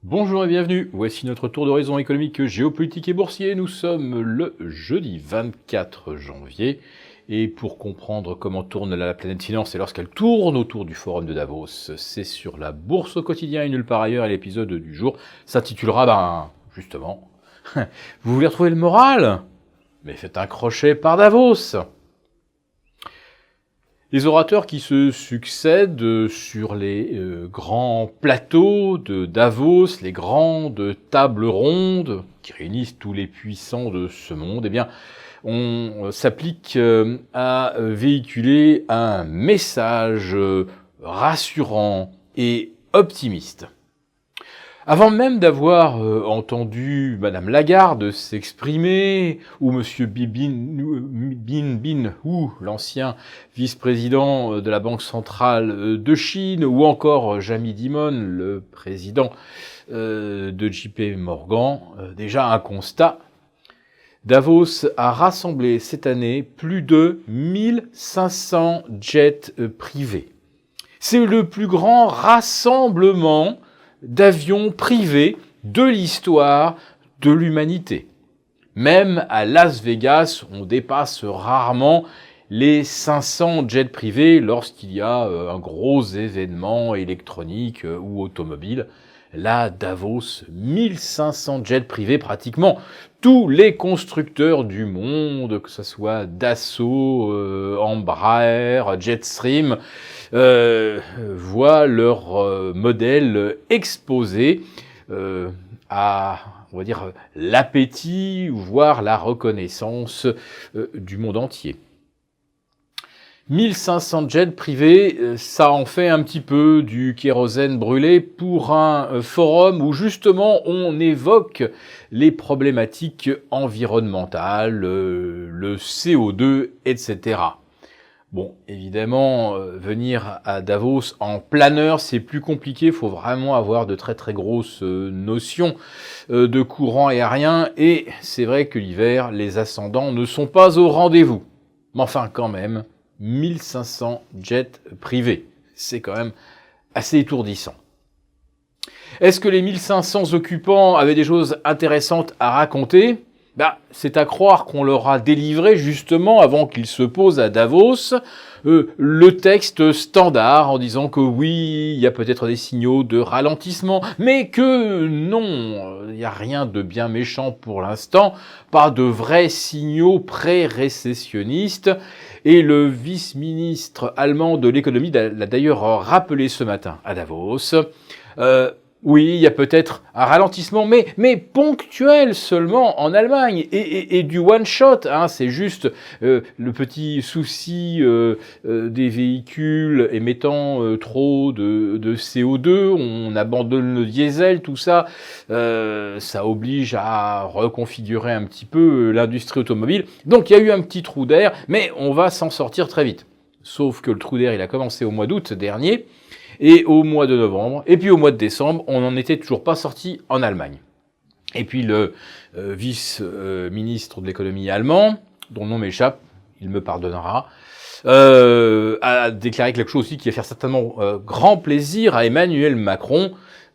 Bonjour et bienvenue, voici notre tour d'horizon économique, géopolitique et boursier. Nous sommes le jeudi 24 janvier et pour comprendre comment tourne la planète finance et lorsqu'elle tourne autour du forum de Davos, c'est sur la bourse au quotidien et nulle part ailleurs et l'épisode du jour s'intitulera, justement, vous voulez retrouver le moral? Mais faites un crochet par Davos. Les orateurs qui se succèdent sur les grands plateaux de Davos, les grandes tables rondes qui réunissent tous les puissants de ce monde, eh bien, on s'applique à véhiculer un message rassurant et optimiste. Avant même d'avoir entendu Madame Lagarde s'exprimer, ou Monsieur Bin Hu, l'ancien vice-président de la Banque centrale de Chine, ou encore Jamie Dimon, le président de JP Morgan, déjà un constat. Davos a rassemblé cette année plus de 1500 jets privés. C'est le plus grand rassemblement d'avions privés de l'histoire de l'humanité. Même à Las Vegas, on dépasse rarement les 500 jets privés lorsqu'il y a un gros événement électronique ou automobile. Là, Davos, 1500 jets privés pratiquement. Tous les constructeurs du monde, que ce soit Dassault, Embraer, Jetstream, voient leur modèle exposé à, on va dire, l'appétit, voire la reconnaissance du monde entier. 1500 jets privés, ça en fait un petit peu du kérosène brûlé pour un forum où justement on évoque les problématiques environnementales, le CO2, etc. Bon, évidemment, venir à Davos en planeur, c'est plus compliqué, il faut vraiment avoir de très très grosses notions de courant aérien, et c'est vrai que l'hiver, les ascendants ne sont pas au rendez-vous. Mais enfin, quand même, 1500 jets privés, c'est quand même assez étourdissant. Est-ce que les 1500 occupants avaient des choses intéressantes à raconter ? C'est à croire qu'on leur a délivré justement avant qu'ils se posent à Davos le texte standard en disant que oui, il y a peut-être des signaux de ralentissement, mais que non, il n'y a rien de bien méchant pour l'instant, pas de vrais signaux pré-récessionnistes. Et le vice-ministre allemand de l'économie l'a d'ailleurs rappelé ce matin à Davos. Oui, il y a peut-être un ralentissement, mais ponctuel seulement en Allemagne, et du one-shot, hein, c'est juste le petit souci des véhicules émettant trop de CO2, on abandonne le diesel, tout ça, ça oblige à reconfigurer un petit peu l'industrie automobile. Donc il y a eu un petit trou d'air, mais on va s'en sortir très vite. Sauf que le trou d'air, il a commencé au mois d'août dernier, et au mois de novembre, et puis au mois de décembre, on n'en était toujours pas sorti en Allemagne. Et puis le vice-ministre de l'économie allemand, dont le nom m'échappe, il me pardonnera, a déclaré quelque chose aussi qui va faire certainement grand plaisir à Emmanuel Macron,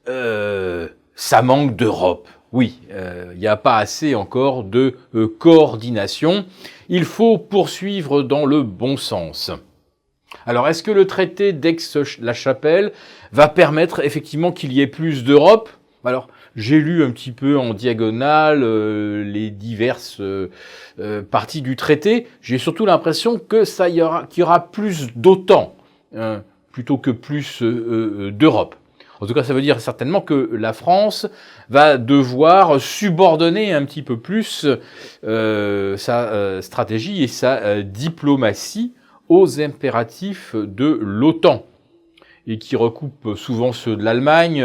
ça manque d'Europe. Oui, il n'y a pas assez encore de coordination. Il faut poursuivre dans le bon sens. Alors, est-ce que le traité d'Aix-la-Chapelle va permettre effectivement qu'il y ait plus d'Europe ? Alors, j'ai lu un petit peu en diagonale les diverses parties du traité. J'ai surtout l'impression que qu'il y aura plus d'OTAN plutôt que plus d'Europe. En tout cas, ça veut dire certainement que la France va devoir subordonner un petit peu plus sa stratégie et sa diplomatie aux impératifs de l'OTAN, et qui recoupe souvent ceux de l'Allemagne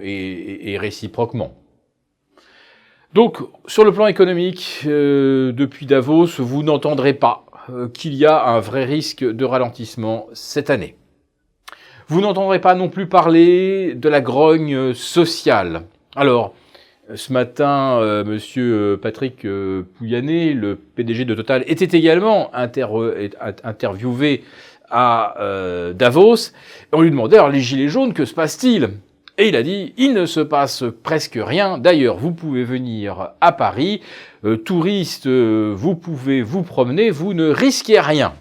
et réciproquement. Donc, sur le plan économique, depuis Davos, vous n'entendrez pas qu'il y a un vrai risque de ralentissement cette année. Vous n'entendrez pas non plus parler de la grogne sociale. Alors, ce matin, monsieur Patrick Pouyanné, le PDG de Total, était également interviewé à Davos. Et on lui demandait, alors les gilets jaunes, que se passe-t-il ? Et il a dit, il ne se passe presque rien. D'ailleurs, vous pouvez venir à Paris, touristes, vous pouvez vous promener, vous ne risquez rien.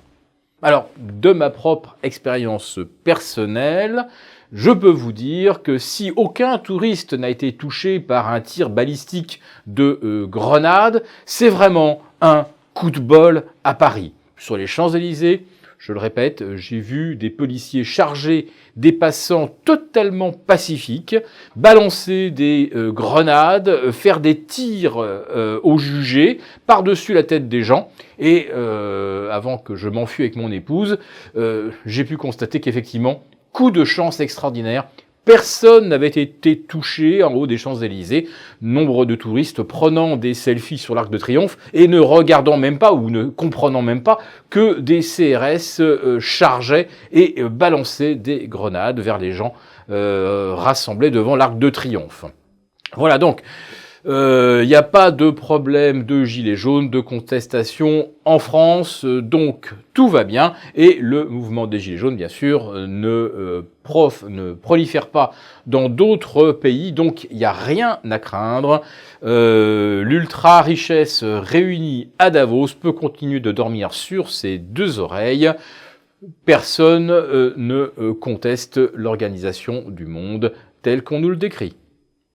Alors, de ma propre expérience personnelle, je peux vous dire que si aucun touriste n'a été touché par un tir balistique de grenade, c'est vraiment un coup de bol à Paris. Sur les Champs-Élysées, je le répète, j'ai vu des policiers charger des passants totalement pacifiques, balancer des grenades, faire des tirs aux jugés par-dessus la tête des gens. Et avant que je m'enfuie avec mon épouse, j'ai pu constater qu'effectivement, coup de chance extraordinaire, personne n'avait été touché en haut des Champs-Élysées. Nombre de touristes prenant des selfies sur l'Arc de Triomphe et ne regardant même pas ou ne comprenant même pas que des CRS chargeaient et balançaient des grenades vers les gens rassemblés devant l'Arc de Triomphe. Voilà donc. Il n'y a pas de problème de gilets jaunes, de contestation en France, donc tout va bien. Et le mouvement des gilets jaunes, bien sûr, ne prolifère pas dans d'autres pays, donc il n'y a rien à craindre. L'ultra-richesse réunie à Davos peut continuer de dormir sur ses deux oreilles. Personne ne conteste l'organisation du monde telle qu'on nous le décrit.